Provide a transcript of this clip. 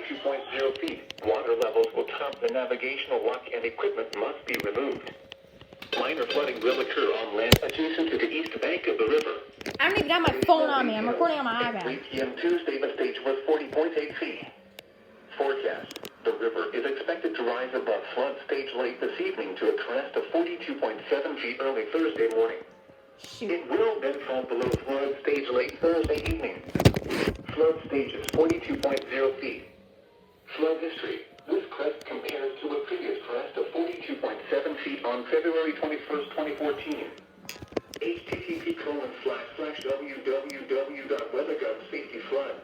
42.0 feet. Water levels will top the navigational lock and equipment must be removed. Minor flooding will occur on land adjacent to the east bank of the river. I don't even got my phone on me. I'm recording on my At 3 iPad. p.m. Tuesday, the stage was 40.8 feet. Forecast. The river is expected to rise above flood stage late this evening to a crest of 42.7 feet early Thursday morning. Shoot. It will then fall below flood stage late Thursday evening. Flood stage is 42.0 feet. Flood history. This crest compares to a previous crest of 42.7 feet on February 21st, 2014. http://www.weathergovsafetyflood.